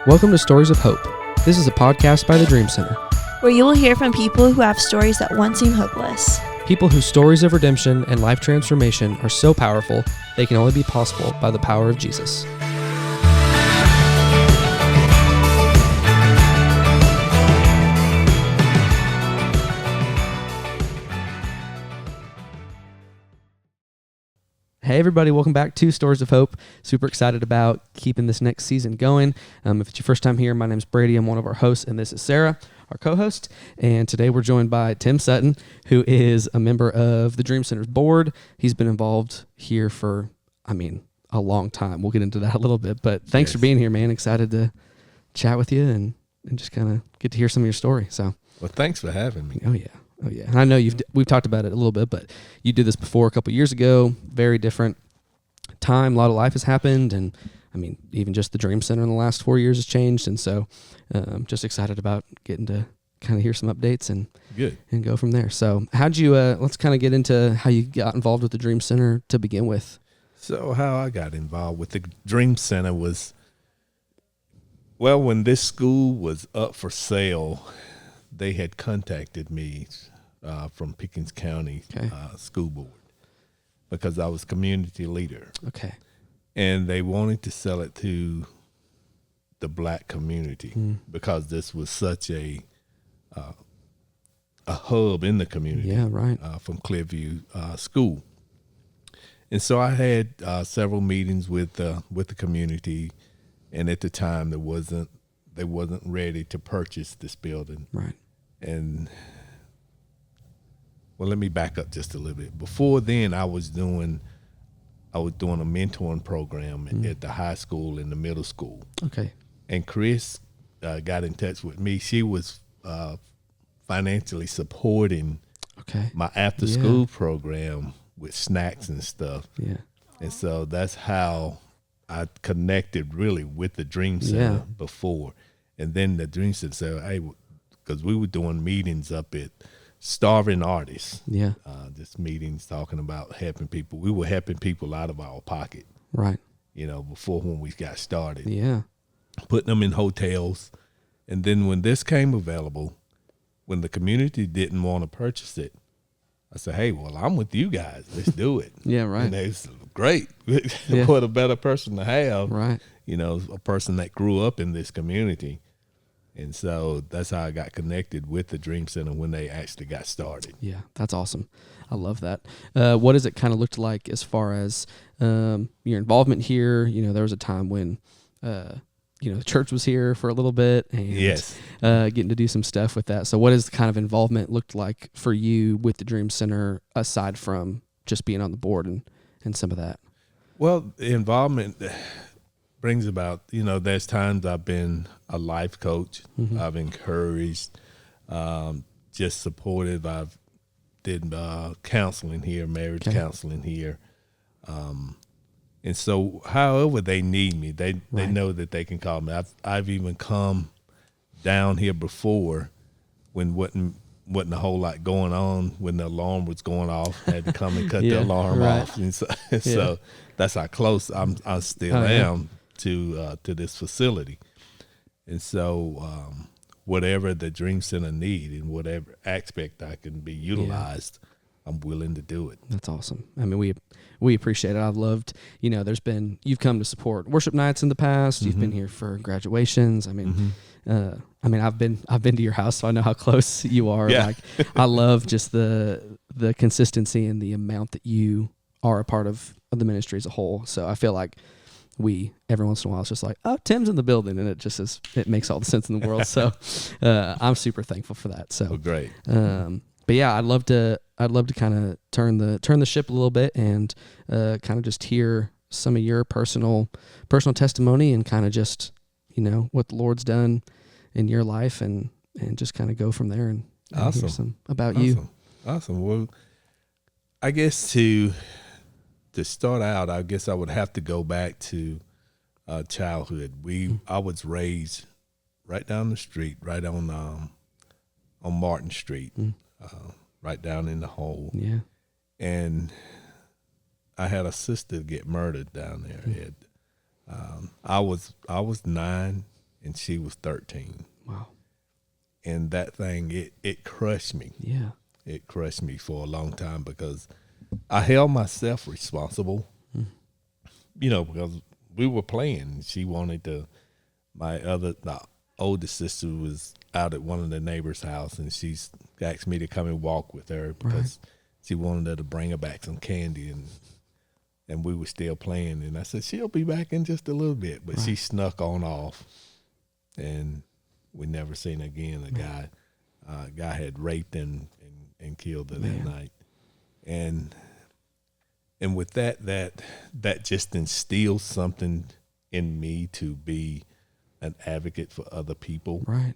Welcome to Stories of Hope. This is a podcast by the Dream Center. Where you will hear from people who have stories that once seemed hopeless. People whose stories of redemption and life transformation are so powerful, they can only be possible by the power of Jesus. Hey everybody, welcome back to Stories of Hope. Super excited about keeping this next season going. If it's your first time here, my name's Brady. I'm one of our hosts, and this is Sarah, our co-host. And today we're joined by Tim Sutton, who is a member of the Dream Center's board. He's been involved here for, a long time. We'll get into that a little bit, but thanks for being here, man. Excited to chat with you and just kind of get to hear some of your story. So, well, thanks for having me. Oh yeah. And I know we've talked about it a little bit, but you did this before a couple years ago. Very different time. A lot of life has happened, and even just the Dream Center in the last 4 years has changed. And so, just excited about getting to kind of hear some updates and go from there. So, how'd you? Let's kind of get into how you got involved with the Dream Center to begin with. So, how I got involved with the Dream Center was, well, when this school was up for sale, they had contacted me from Pickens County School Board because I was community leader. Okay. And they wanted to sell it to the black community because this was such a hub in the community. Yeah, right. From Clearview School. And so I had several meetings with the community, and at the time they wasn't ready to purchase this building. Right. And well, let me back up just a little bit. Before then, I was doing a mentoring program at the high school and the middle school. Okay. And Chris got in touch with me. She was financially supporting my after school program with snacks and stuff. Yeah. And so that's how I connected really with the Dream Center before. And then the Dream Center said, hey, because we were doing meetings up at Starving Artists. Yeah. Just meetings talking about helping people. We were helping people out of our pocket. Right. Before when we got started. Yeah. Putting them in hotels. And then when this came available, when the community didn't want to purchase it, I said, hey, well, I'm with you guys. Let's do it. Yeah, right. And they said, great. What a better person to have. Right. A person that grew up in this community. And so that's how I got connected with the Dream Center when they actually got started. Yeah, that's awesome. I love that. What does it kind of look like as far as your involvement here? There was a time when, the church was here for a little bit and getting to do some stuff with that. So what has the kind of involvement looked like for you with the Dream Center aside from just being on the board and some of that? Well, the involvement brings about, there's times I've been a life coach. I've encouraged, just supportive. I've did counseling here, marriage counseling here. And so however they need me, they know that they can call me. I've even come down here before when wasn't a whole lot going on, when the alarm was going off. I had to come and cut the alarm off. And so that's how close I still am to this facility. And so whatever the Dream Center need and whatever aspect I can be utilized, I'm willing to do it. That's awesome. We appreciate it. I've loved, you've come to support worship nights in the past. You've been here for graduations. I've been to your house, so I know how close you are. Yeah. I love just the consistency and the amount that you are a part of the ministry as a whole. So I feel like every once in a while, it's just like, oh, Tim's in the building, and it makes all the sense in the world. So I'm super thankful for that. So great. But yeah, I'd love to kind of turn the ship a little bit and kind of just hear some of your personal testimony and kind of just what the Lord's done in your life and just kind of go from there and hear some about you. Awesome. Well, I guess to start out, I guess I would have to go back to childhood. I was raised right down the street, right on Martin Street. Right down in the hole. Yeah. And I had a sister get murdered down there. I was 9, and she was 13. Wow. And that thing, it crushed me. Yeah. It crushed me for a long time because I held myself responsible, because we were playing. She wanted to, the oldest sister was out at one of the neighbors' house, and she's asked me to come and walk with her because she wanted her to bring her back some candy, and we were still playing. And I said, she'll be back in just a little bit, but she snuck on off, and we never seen her again. A guy had raped and killed her that night. And with that just instilled something in me to be an advocate for other people. Right.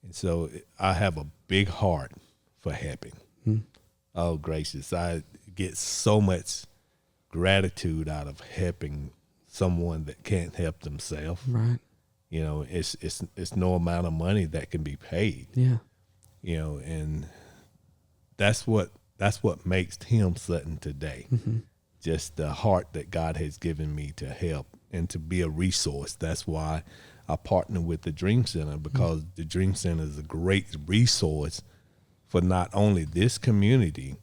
And so I have a big heart for helping. Oh, gracious. I get so much gratitude out of helping someone that can't help themselves. Right. It's no amount of money that can be paid. Yeah. And that's what makes Tim Sutton today. Just the heart that God has given me to help and to be a resource. That's why I partner with the Dream Center, because the Dream Center is a great resource for not only this community,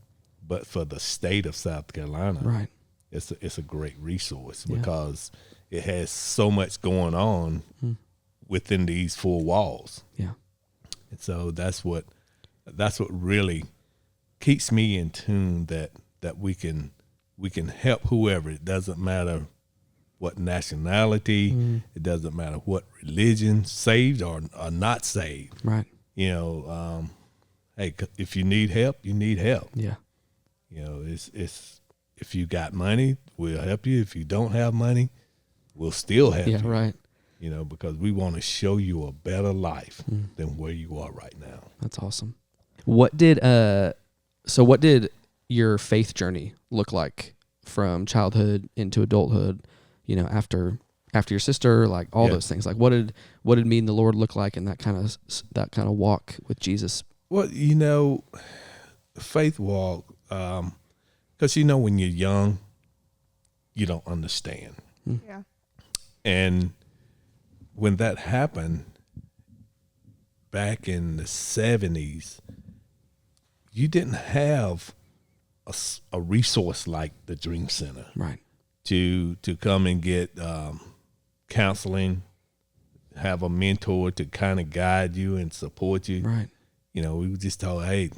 but for the state of South Carolina. Right. It's a great resource because it has so much going on within these four walls. Yeah. And so that's what really keeps me in tune that we can help whoever. It doesn't matter what nationality, it doesn't matter what religion, saved or not saved. Right. Hey, if you need help, you need help. Yeah. It's if you got money, we'll help you. If you don't have money, we'll still help you. Yeah, right. Because we want to show you a better life than where you are right now. That's awesome. What did your faith journey look like from childhood into adulthood, after your sister, like all those things? Like what did me and the Lord look like in that kind of walk with Jesus? Well, faith walk, because when you're young, you don't understand. Yeah. And when that happened back in the 70s, you didn't have a resource like the Dream Center, right? To come and get counseling, have a mentor to kind of guide you and support you, right? We were just told, hey,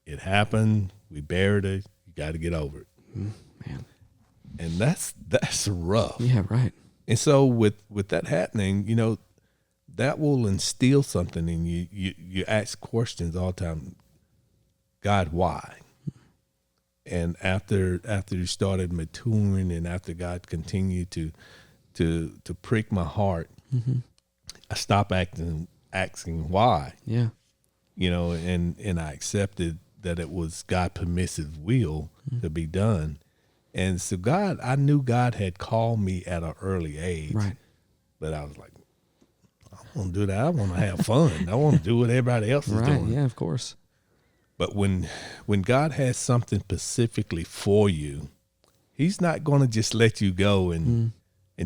it happened, we buried it, you got to get over it, man. And that's rough. Yeah, right. And so with that happening, that will instill something in you. You ask questions all the time. God, why? And after you started maturing, and after God continued to prick my heart, I stopped asking why. Yeah. And I accepted that it was God's permissive will to be done. And so I knew God had called me at an early age. Right. But I was like, I want to do that. I want to have fun. I want to do what everybody else is doing. Yeah, of course. But when God has something specifically for you, He's not going to just let you go and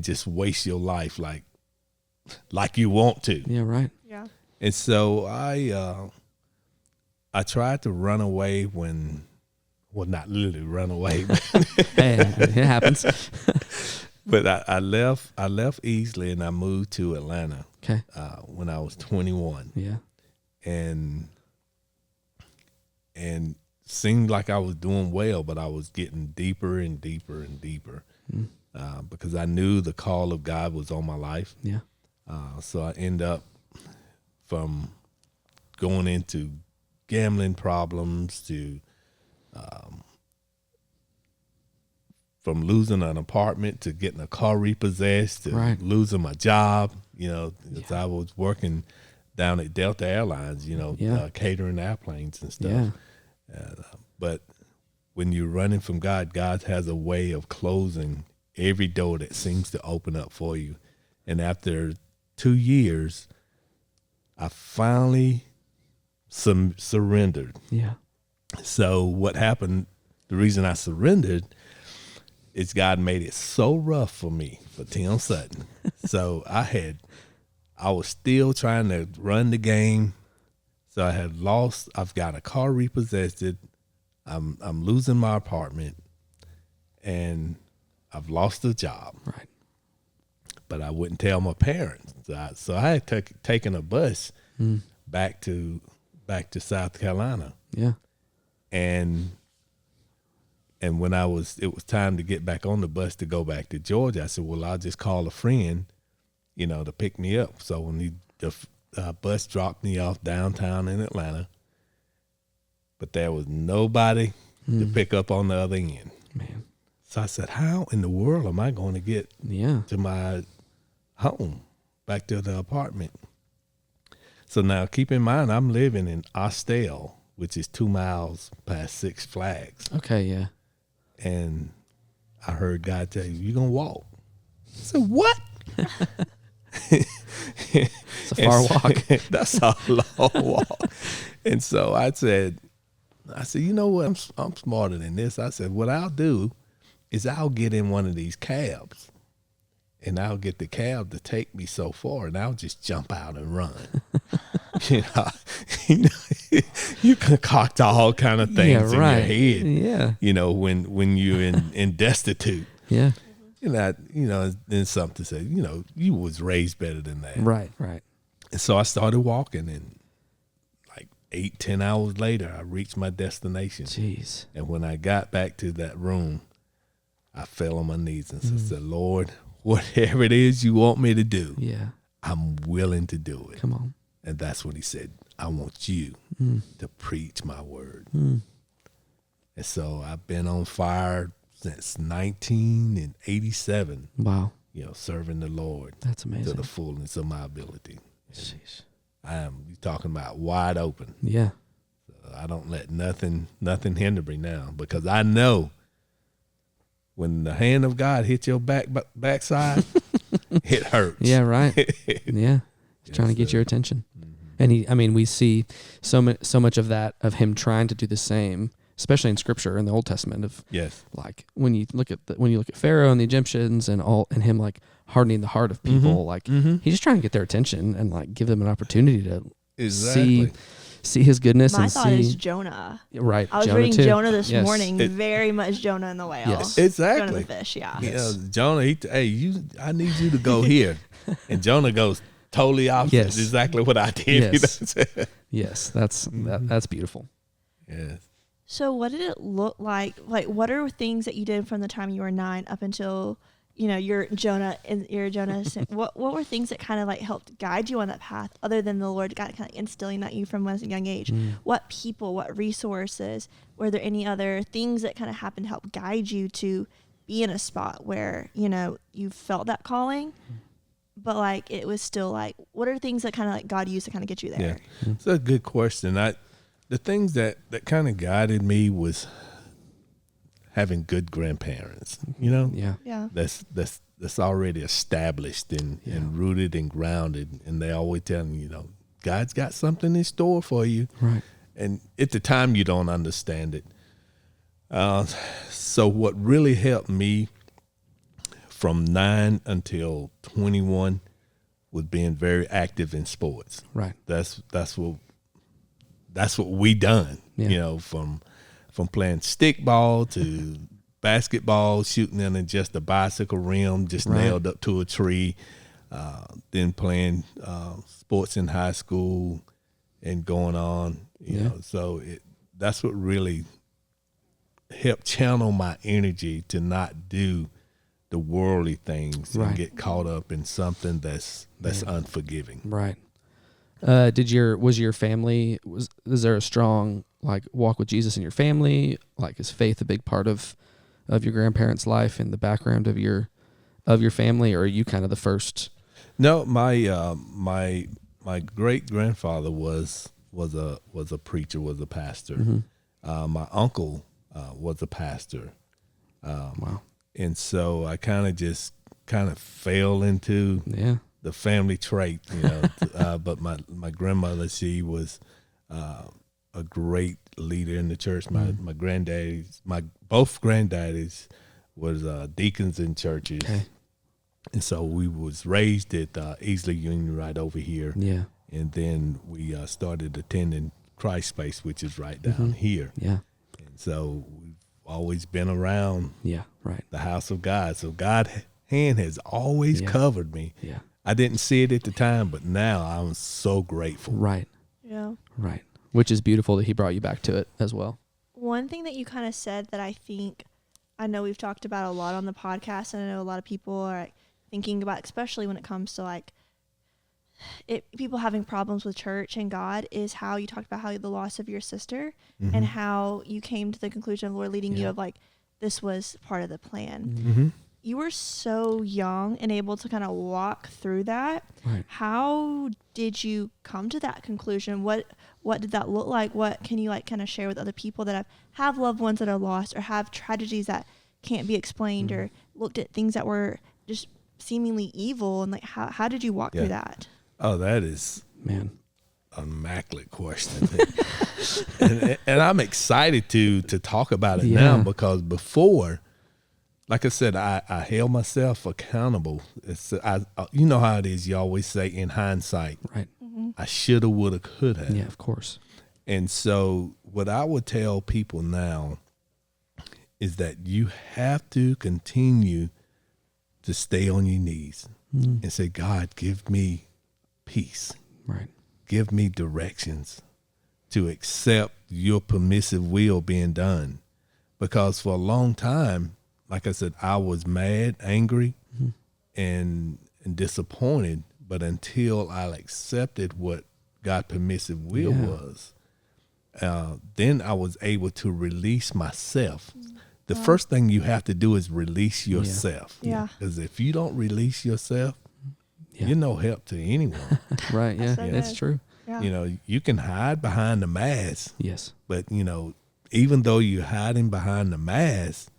just waste your life like you want to. Yeah, right. Yeah. And so I tried to run away not literally run away. Hey, it happens. But I left Easley and I moved to Atlanta. Okay. When I was 21. Yeah. And seemed like I was doing well, but I was getting deeper and deeper and deeper because I knew the call of God was on my life. Yeah. So I end up from going into gambling problems to from losing an apartment to getting a car repossessed to losing my job, because I was working down at Delta Airlines, catering airplanes and stuff. Yeah. But when you're running from God, God has a way of closing every door that seems to open up for you. And after 2 years, I finally surrendered. Yeah. So what happened, the reason I surrendered is God made it so rough for me, for Tim Sutton. So I I was still trying to run the game. So I had lost. I've got a car repossessed. I'm losing my apartment, and I've lost the job. Right. But I wouldn't tell my parents. So I had taken a bus back to South Carolina. Yeah. And when it was time to get back on the bus to go back to Georgia, I said, well, I'll just call a friend, to pick me up. So when the bus dropped me off downtown in Atlanta, but there was nobody to pick up on the other end. Man. So I said, how in the world am I going to get to my home, back to the apartment? So now keep in mind, I'm living in Austell, which is 2 miles past Six Flags. Okay, yeah. And I heard God tell you, you're going to walk. I said, what? It's a far walk. That's a long walk. And so I said, you know what? I'm smarter than this. I said, what I'll do is I'll get in one of these cabs, and I'll get the cab to take me so far, and I'll just jump out and run. You concoct all kind of things in your head. Yeah. When you're in destitute. Yeah. Then something said, you was raised better than that. Right. And so I started walking, and like 8-10 hours later, I reached my destination. Jeez. And when I got back to that room, I fell on my knees and said, Lord, whatever it is you want me to do, I'm willing to do it. Come on. And that's when he said, I want you to preach my word. And so I've been on fire since 1987. Wow. Serving the Lord. That's amazing. To the fullness of my ability. Jeez. You're talking about wide open. Yeah. So I don't let nothing hinder me now, because I know when the hand of God hits your backside, it hurts. Yeah, right. Yeah. He's trying to get your attention. And we see so much of that, of him trying to do the same, especially in Scripture in the Old Testament. Of like when you look at Pharaoh and the Egyptians and him like hardening the heart of people, he's just trying to get their attention and like give them an opportunity to see his goodness. My thought is Jonah. Right. I was Jonah reading too. Jonah this morning. Very much Jonah and the whale. Yes. Exactly. Jonah and the fish. Yeah. Jonah. I need you to go here, and Jonah goes totally opposite. Yes. That's exactly what I did. Yes. That's beautiful. Yes. So what did it look like? Like, what are things that you did from the time you were 9 up until, you're Jonah and you're Jonah? what were things that kind of like helped guide you on that path, other than the Lord God kind of instilling that you from a young age? What people, what resources, were there any other things that kind of happened to help guide you to be in a spot where, you felt that calling, but like it was still like, what are things that kind of like God used to kind of get you there? Yeah, it's a good question. The things that kind of guided me was having good grandparents, Yeah. That's already established and rooted and grounded. And they always tell me, God's got something in store for you. Right. And at the time you don't understand it. So what really helped me from 9 until 21 was being very active in sports. Right. That's what we done, from playing stickball to basketball, shooting in just a bicycle rim, just nailed up to a tree, then playing sports in high school and going on, so that's what really helped channel my energy to not do the worldly things and get caught up in something that's unforgiving. Right. Was your family, was there a strong like walk with Jesus in your family? Like, is faith a big part of your grandparents' life and the background of your family, or are you kind of the first? No, my great grandfather was a preacher, was a pastor. My uncle was a pastor. Wow. And so I kind of fell into the family trait, but my grandmother, she was a great leader in the church. My both granddaddies was deacons in churches. Okay. And so we was raised at Easley Union right over here. Yeah. And then we started attending Christ Space, which is right down here. Yeah. And so we've always been around Yeah. Right. the house of God. So God's hand has always covered me. Yeah. I didn't see it at the time, but now I'm so grateful. Right. Yeah. Right. Which is beautiful that he brought you back to it as well. One thing that you kind of said that I know we've talked about a lot on the podcast, and I know a lot of people are like, thinking about, especially when it comes to like people having problems with church and God, is how you talked about how the loss of your sister and how you came to the conclusion of the Lord leading you of like, this was part of the plan. You were so young and able to kind of walk through that. Right. How did you come to that conclusion? What did that look like? What can you like kind of share with other people that have loved ones that are lost or have tragedies that can't be explained or looked at things that were just seemingly evil, and like how did you walk through that? Oh, that is Man. an immaculate question. and I'm excited to talk about it now, because before, like I said, I held myself accountable. You know how it is. You always say in hindsight, Right. I shoulda, woulda, could have. Yeah, of course. And so what I would tell people now is that you have to continue to stay on your knees and say, God, give me peace. Right. Give me directions to accept your permissive will being done. Because for a long time, like I said, I was mad, angry, and disappointed. But until I accepted what God's permissive will was, then I was able to release myself. The first thing you have to do is release yourself. Yeah. Because if you don't release yourself, you're no help to anyone. Right. Yeah. So That's good. true. Yeah. You know, you can hide behind the mask, Yes. but, you know, even though you're hiding behind the mask,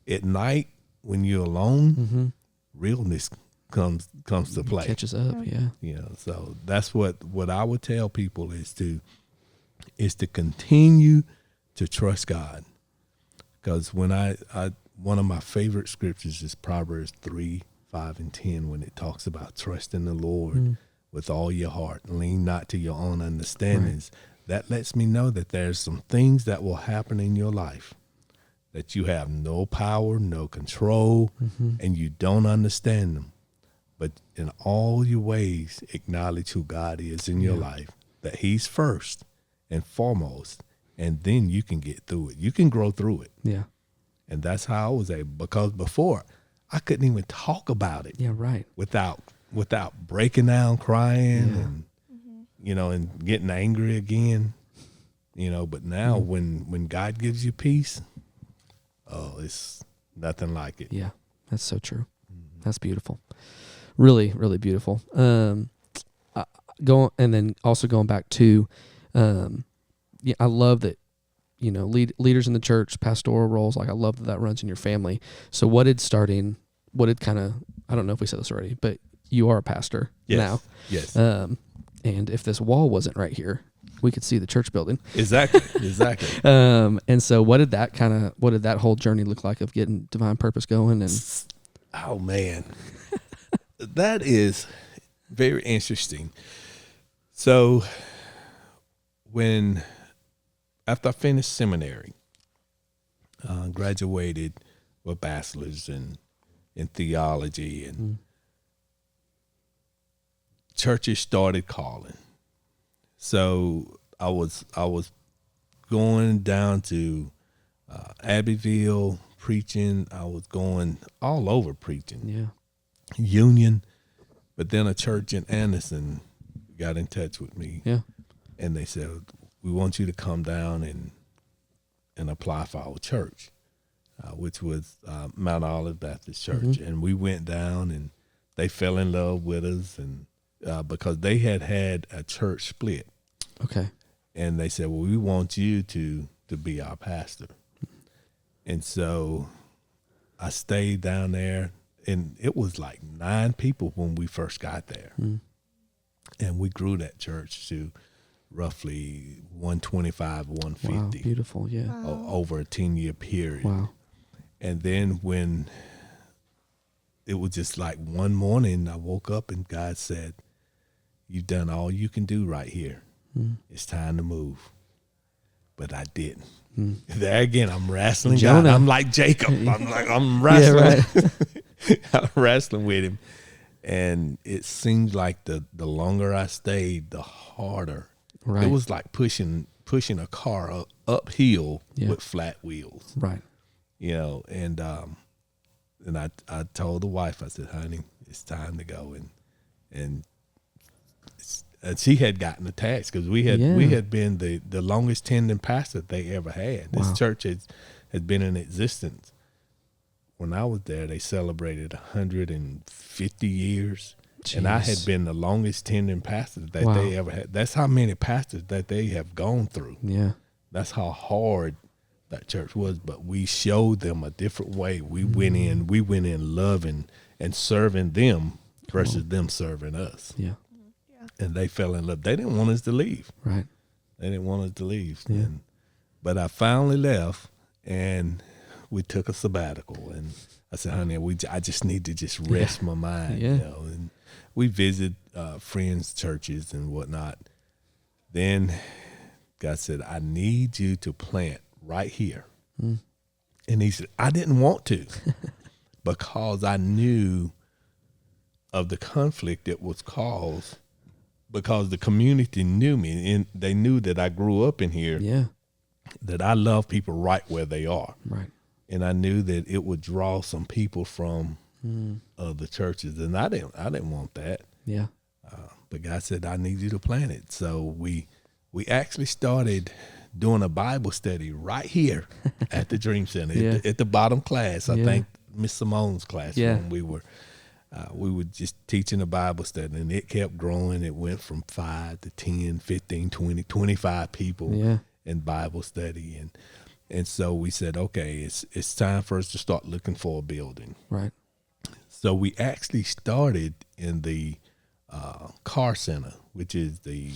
at night when you're alone, realness comes to play. Catches up. Yeah. You know, so that's what I would tell people is to continue to trust God. Because when I one of my favorite scriptures is Proverbs 3, 5, and 10, when it talks about trusting the Lord with all your heart and lean not to your own understandings. That lets me know that there's some things that will happen in your life that you have no power, no control, and you don't understand them. But in all your ways, acknowledge who God is in your life, that he's first and foremost, and then you can get through it. You can grow through it. Yeah. And that's how I was able, because before I couldn't even talk about it Yeah. Right. without breaking down, crying, and you know, and getting angry again. You know, but now when God gives you peace, oh, it's nothing like it. Yeah. That's so true. That's beautiful. Really, really beautiful. And then also going back to, I love that, you know, leaders in the church, pastoral roles. Like I love that runs in your family. So I don't know if we said this already, but you are a pastor now. Yes. And if this wall wasn't right here, we could see the church building. Exactly. And so what did that whole journey look like of getting Divine Purpose going? And oh man, that is very interesting. So after I finished seminary, graduated with bachelor's in theology, and churches started calling. So I was going down to Abbeville preaching. I was going all over preaching. yeah, Union, but then a church in Anderson got in touch with me. yeah, And they said, we want you to come down and apply for our church, which was Mount Olive Baptist Church. And we went down, and they fell in love with us, and because they had a church split. okay, And they said, well, we want you to be our pastor. And so I stayed down there, and it was like 9 people when we first got there. And we grew that church to roughly 125, 150. wow, beautiful, yeah, Over a 10-year period. wow, And then when it was just like one morning I woke up and God said, "You've done all you can do right here. It's time to move." But I didn't. There again, I'm wrestling God. Jonah. I'm like Jacob. I'm wrestling. Yeah, right. I'm wrestling with him. And it seemed like the longer I stayed, the harder. Right. It was like pushing a car uphill Yeah. with flat wheels. Right. You know, and I told the wife, I said, "Honey, it's time to go." And she had gotten attached because we had been the longest tending pastor they ever had. Wow. This church has been in existence. When I was there, they celebrated 150 years. Jeez. And I had been the longest tending pastor that Wow. they ever had. That's how many pastors that they have gone through. Yeah. That's how hard that church was. But we showed them a different way. We went in loving and serving them versus them serving us. Yeah. And they fell in love. They didn't want us to leave. Right. They didn't want us to leave. Yeah. But I finally left, and we took a sabbatical. And I said, "Honey, I just need to just rest my mind." Yeah. You know? And we visit friends' churches and whatnot. Then God said, "I need you to plant right here." And he said, I didn't want to because I knew of the conflict that was caused because the community knew me and they knew that I grew up in here, Yeah. that I love people right where they are. Right. And I knew that it would draw some people from other churches, and I didn't want that. Yeah. But God said, "I need you to plant it." So we actually started doing a Bible study right here at the Dream Center, Yeah. at the bottom class. I Yeah. think Miss Simone's classroom. Yeah. We were just teaching a Bible study, and it kept growing. It went from 5 to 10, 15, 20, 25 people Yeah. in Bible study. And so we said, okay, it's time for us to start looking for a building. Right. So we actually started in the Car Center, which is the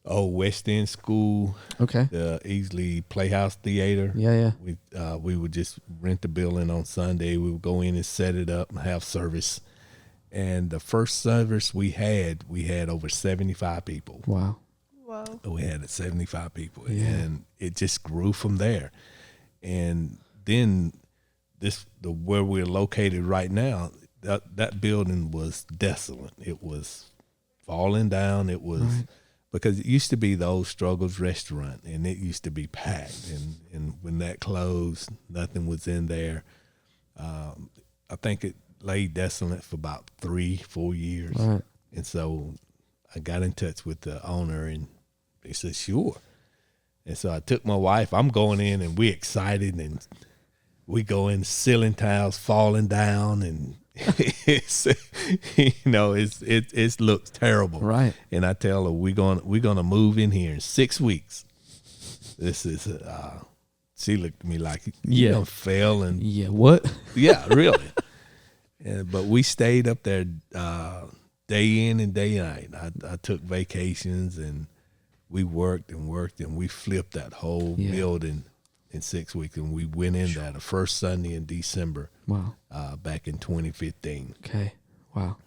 West End School, Okay. the Easley Playhouse Theater. Yeah. Yeah. We would just rent the building on Sunday. We would go in and set it up and have service. And the first service we had over 75 people. Wow. Whoa. We had 75 people, Yeah. and it just grew from there. And then where we're located right now, that building was desolate. It was falling down. It was because it used to be the Old Struggles restaurant, and it used to be packed. And when that closed, nothing was in there. I think it lay desolate for about 3-4 years. Right. And so I got in touch with the owner, and he said, "Sure." And so I took my wife. I'm going in, and we excited, and we go in, ceiling tiles falling down, and it's it looks terrible. Right. And I tell her we're gonna move in here in 6 weeks. This is she looked at me like you done fell and Yeah. What? yeah, really. But we stayed up there day in and day out. I took vacations, and we worked, and we flipped that whole building in 6 weeks. And we went in there the first Sunday in December. Wow. Back in 2015. Okay. Wow.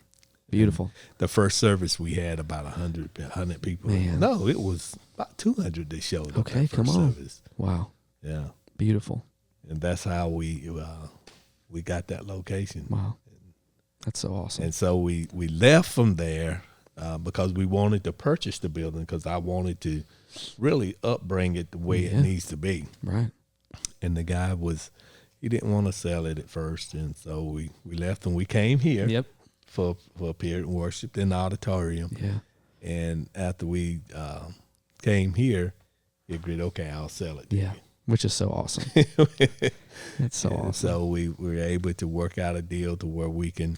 Beautiful. And the first service we had about 100 people. Man. No, it was about 200 that showed up. Okay. That first Come on. service. Wow. Yeah. Beautiful. And that's how we got that location. Wow. That's so awesome. And so we left from there because we wanted to purchase the building because I wanted to really upbring it the way it needs to be. Right. And the guy he didn't want to sell it at first. And so we left and we came here Yep. for a period and worshiped in the auditorium. Yeah. And after we came here, he agreed, okay, I'll sell it to Yeah. Which is so awesome. That's so And awesome. So we were able to work out a deal to where we can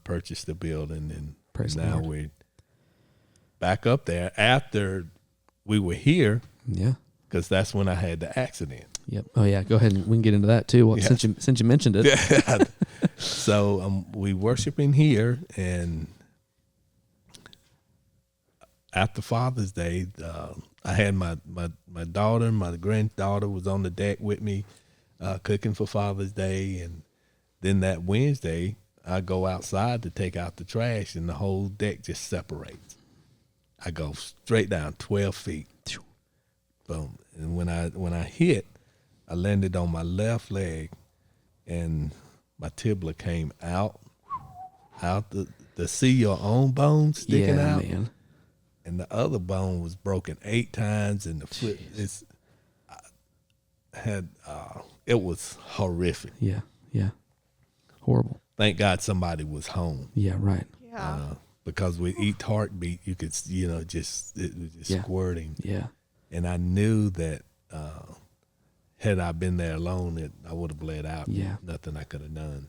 purchase the building, and Praise the now Lord. we're back up there after we were here Yeah. because that's when I had the accident. Yep. Oh yeah. Go ahead and we can get into that too. Well, Yeah. since you mentioned it. So we worshiping here, and after Father's Day, I had my daughter, my granddaughter was on the deck with me, cooking for Father's Day, and then that Wednesday, I go outside to take out the trash, and the whole deck just separates. I go straight down 12 feet. Boom. And when I hit, I landed on my left leg, and my tibia came out to see your own bone sticking out. Man. And the other bone was broken 8 times, and the foot it was horrific. Yeah, yeah, horrible. Thank God somebody was home. Yeah, right. Yeah. Because with each heartbeat, you could, it was just squirting. Yeah. And I knew that had I been there alone, I would have bled out. Yeah. Nothing I could have done.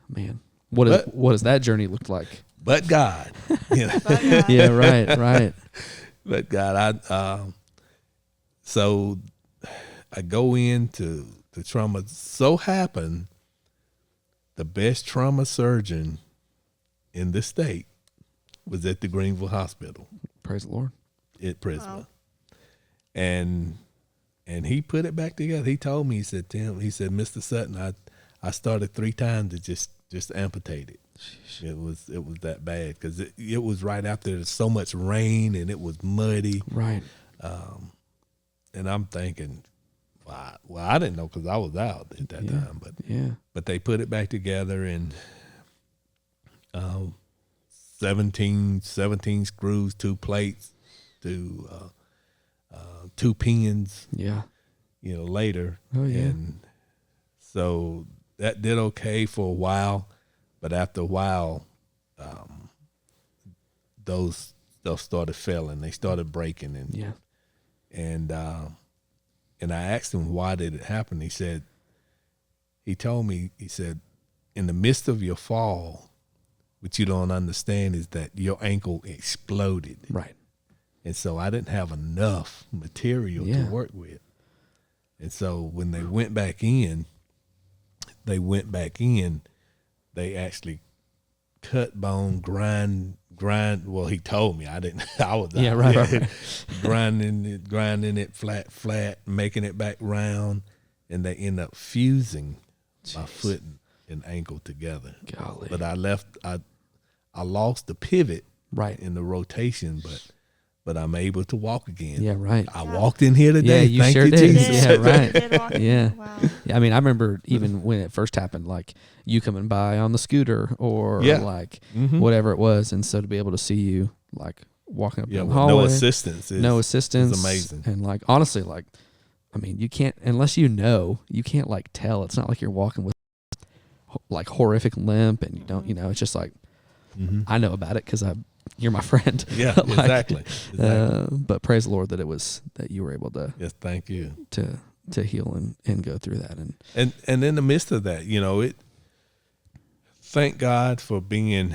Man, what does that journey look like? But God. But God. Yeah, right. But God, so I go into the trauma. So happened, the best trauma surgeon in the state was at the Greenville Hospital. Praise the Lord. At Prisma. Wow. And he put it back together. He told me, he said, Tim, Mr. Sutton, I started 3 times to just amputate it. Sheesh. It was that bad because it was right after so much rain and it was muddy. Right. And I'm thinking, well, I didn't know because I was out at that time. But they put it back together, and 17 screws, 2 plates, 2 pins. Yeah. Later. Oh yeah. And so that did okay for a while, but after a while, those stuff started failing. They started breaking, and I asked him, why did it happen? He said, in the midst of your fall, what you don't understand is that your ankle exploded. Right. And so I didn't have enough material to work with. And so when they went back in, they actually cut bone, grind. Well, he told me, I didn't. I was right. grinding it flat, making it back round, and they end up fusing my foot and ankle together. Golly. But I lost the pivot in the rotation, but I'm able to walk again. Yeah, right. I walked in here today. Yeah, you Thank sure you, did. Jesus. Yeah, right. Yeah. Wow. I mean, I remember even when it first happened, like you coming by on the scooter or like whatever it was, and so to be able to see you like walking up the hallway, no assistance, it's amazing. And like honestly, like I mean, you can't unless you can't like tell. It's not like you're walking with like horrific limp, and you don't, it's just like I know about it because you're my friend. Yeah, like, exactly. But praise the Lord that you were able to. Yes, thank you. To heal and go through that and in the midst of that, thank God for being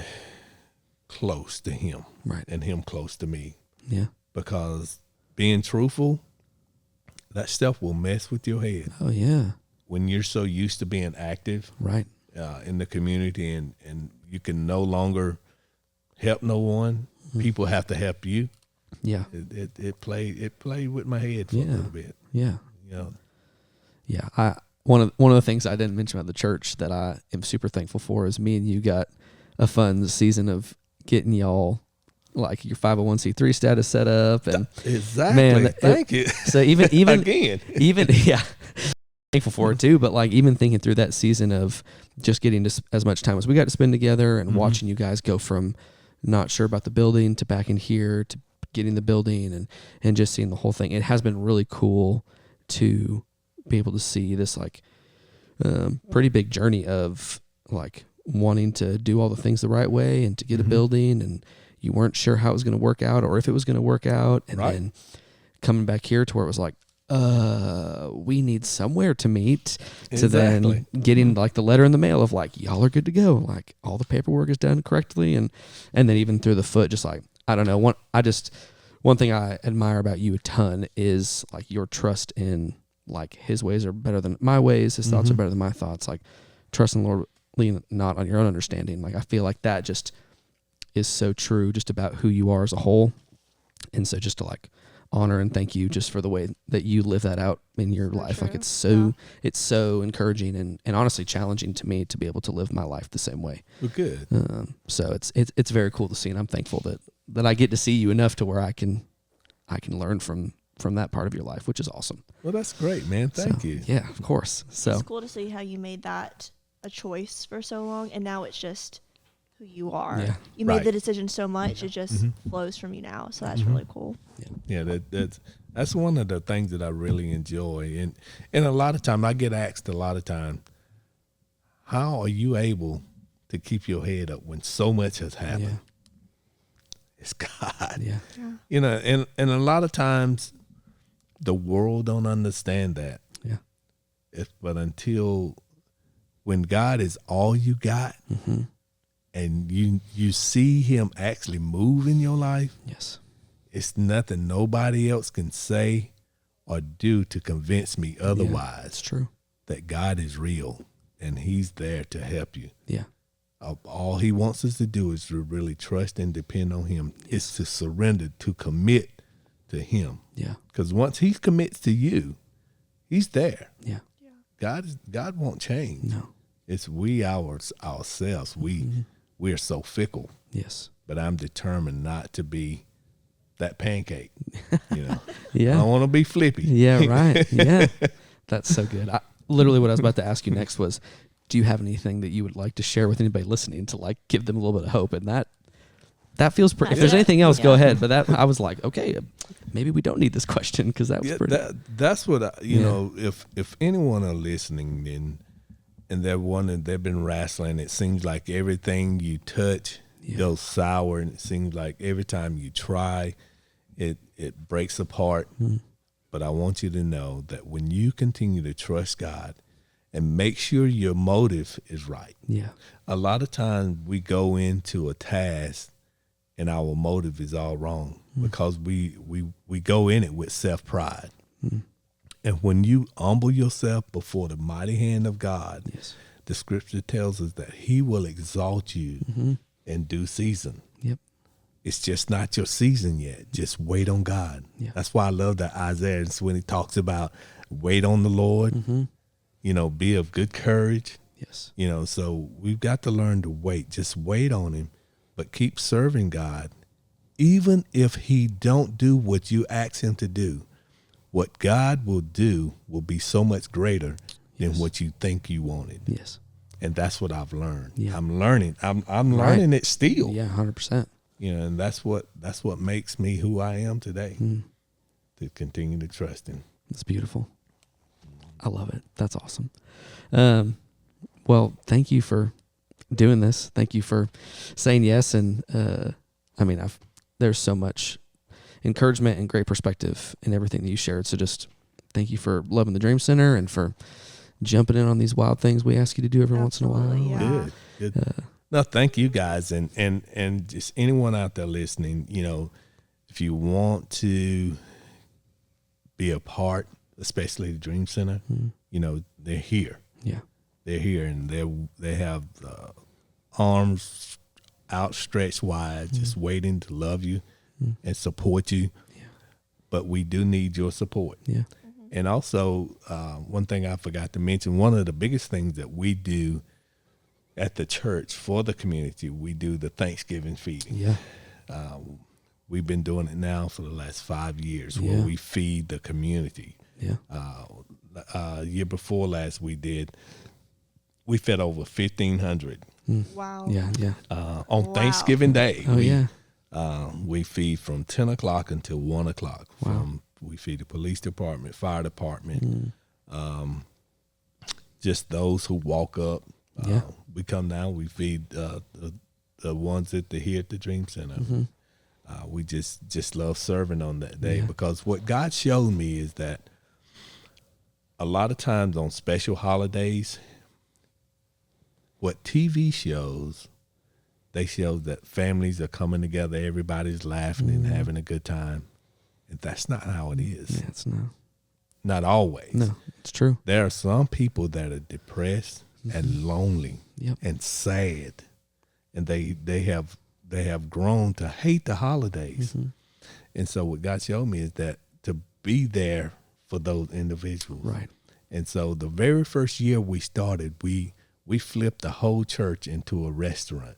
close to Him, right, and Him close to me. Yeah, because being truthful, that stuff will mess with your head. Oh yeah, when you're so used to being active, right, in the community, and you can no longer help no one. People have to help you. Yeah, it played with my head for a little bit. Yeah, yeah. One of the things I didn't mention about the church that I am super thankful for is me and you got a fun season of getting y'all like your 501c3 status set up, and exactly. Man, thank you. So even again, thankful for it too. But like even thinking through that season of just getting as much time as we got to spend together, and watching you guys go from not sure about the building to back in here to getting the building, and just seeing the whole thing. It has been really cool to be able to see this like pretty big journey of like wanting to do all the things the right way and to get a building, and you weren't sure how it was going to work out or if it was going to work out, and then coming back here to where it was like, we need somewhere to meet, to then getting like the letter in the mail of like, y'all are good to go, like all the paperwork is done correctly, and then even through the foot, just like, I don't know, one thing I admire about you a ton is like your trust in like His ways are better than my ways, His thoughts are better than my thoughts, like trust in the Lord, lean not on your own understanding. Like I feel like that just is so true just about who you are as a whole. And so just to like honor and thank you just for the way that you live that out in your life. Like True. it's so encouraging and honestly challenging to me to be able to live my life the same way. Well, good. So it's very cool to see, and I'm thankful that I get to see you enough to where I can learn from that part of your life, which is awesome. Well, that's great, man. Thank you. Yeah, of course. So It's cool to see how you made that a choice for so long, and now it's just who you are. Yeah. You made Right. the decision so much, it just flows from you now. So that's really cool. Yeah, that's one of the things that I really enjoy, and a lot of time I get asked a lot of time, how are you able to keep your head up when so much has happened? Yeah. It's God. Yeah. Yeah. And a lot of times the world don't understand that. Yeah. But until when God is all you got, and you see Him actually move in your life, Yes. it's nothing nobody else can say or do to convince me It's otherwise true. that God is real and He's there to help you. Yeah. All He wants us to do is to really trust and depend on Him. It's to surrender, to commit to Him. Yeah. Because once He commits to you, He's there. Yeah. God won't change. No. It's we ourselves. We are so fickle. Yes. But I'm determined not to be that pancake. You know, I Yeah. don't want to be flippy. Yeah. Right. Yeah. That's so good. Literally what I was about to ask you next was, do you have anything that you would like to share with anybody listening to like give them a little bit of hope? And that feels pretty. If there's anything else, go ahead. But I was like, okay, maybe we don't need this question because that was pretty. That's what you know. If anyone are listening and they've been wrestling, it seems like everything you touch goes sour, and it seems like every time you try, it breaks apart. But I want you to know that when you continue to trust God and make sure your motive is right. Yeah. A lot of times we go into a task and our motive is all wrong because we go in it with self-pride. And when you humble yourself before the mighty hand of God, the scripture tells us that He will exalt you in due season. Yep. It's just not your season yet. Just wait on God. Yeah. That's why I love that Isaiah. It's when he talks about wait on the Lord, you know, be of good courage. Yes. You know, so we've got to learn to wait. Just wait on Him, but keep serving God. Even if He don't do what you ask Him to do, what God will do will be so much greater than what you think you wanted. Yes. And that's what I've learned. Yeah. I'm learning. I'm learning it still. Yeah. 100%. You know, and that's what makes me who I am today. To continue to trust Him. It's beautiful. I love it. That's awesome. Well, thank you for doing this. Thank you for saying yes. And there's so much encouragement and great perspective in everything that you shared. So just thank you for loving the Dream Center and for jumping in on these wild things we ask you to do every once in a while. Yeah. Good. No, thank you guys, and just anyone out there listening. You know, if you want to be a part, especially the Dream Center, you know, they're here. Yeah. They're here, and they have arms outstretched wide, just waiting to love you and support you. Yeah. But we do need your support. Yeah. And also, one thing I forgot to mention, one of the biggest things that we do at the church for the community, we do the Thanksgiving feeding. Yeah. We've been doing it now for the last 5 years where we feed the community. Yeah. Year before last we fed over 1,500. Wow. Yeah. Yeah. On Thanksgiving Day. We feed from 10 o'clock until 1 o'clock. Wow. We feed the police department, fire department, just those who walk up. We come down, we feed the ones here at the Dream Center. We just love serving on that day because what God showed me is that a lot of times on special holidays, what TV shows, they show that families are coming together, everybody's laughing and having a good time. And that's not how it is. Yeah, it's Not always. No, it's true. There are some people that are depressed and lonely and sad, and they have grown to hate the holidays. And so what God showed me is that to be there for those individuals. Right. And so the very first year we started, we flipped the whole church into a restaurant,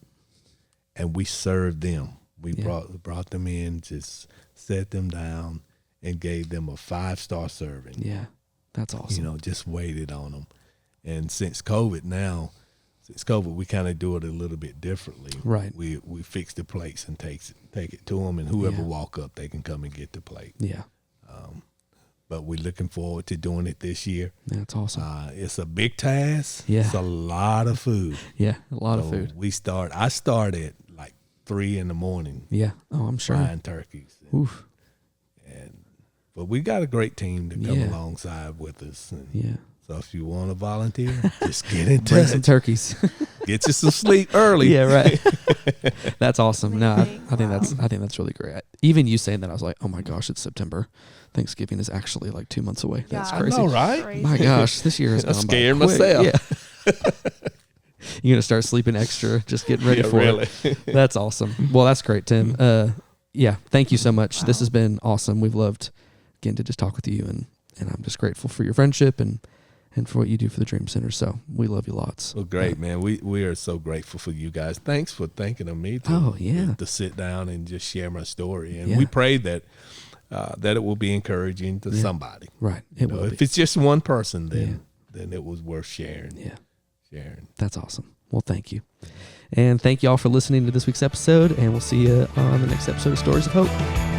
and we served them. We brought them in, just set them down, and gave them a 5-star serving. Yeah, that's awesome. Just waited on them. And since COVID, we kind of do it a little bit differently. Right. We fix the plates and take it to them, and whoever walk up, they can come and get the plate. Yeah. But we're looking forward to doing it this year. That's awesome. It's a big task. Yeah. It's a lot of food. Yeah, a lot of food. I start at like 3 a.m. Yeah. Oh, I'm sure. frying turkeys. Oof. But we got a great team to come alongside with us. And so if you want to volunteer, just get in Bring touch. some turkeys. Get you some sleep early. Yeah, right. That's awesome. No, Amazing. I think that's really great. Even you saying that, I was like, oh my gosh, it's September. Thanksgiving is actually like 2 months away. That's Yeah. crazy. I know, right? Crazy. My gosh, this year is I'm gone scared by quick. myself. Yeah. You're gonna start sleeping extra, just getting ready for it. That's awesome. Well, that's great, Tim. Thank you so much. Wow. This has been awesome. We've loved getting to just talk with you, and I'm just grateful for your friendship and for what you do for the Dream Center. So we love you lots. Well, great, man. We are so grateful for you guys. Thanks for thinking of me to sit down and just share my story. And we pray that it will be encouraging to somebody. Right. It will be. If it's just one person, then it was worth sharing. Yeah. Sharing. That's awesome. Well, thank you. And thank you all for listening to this week's episode, and we'll see you on the next episode of Stories of Hope.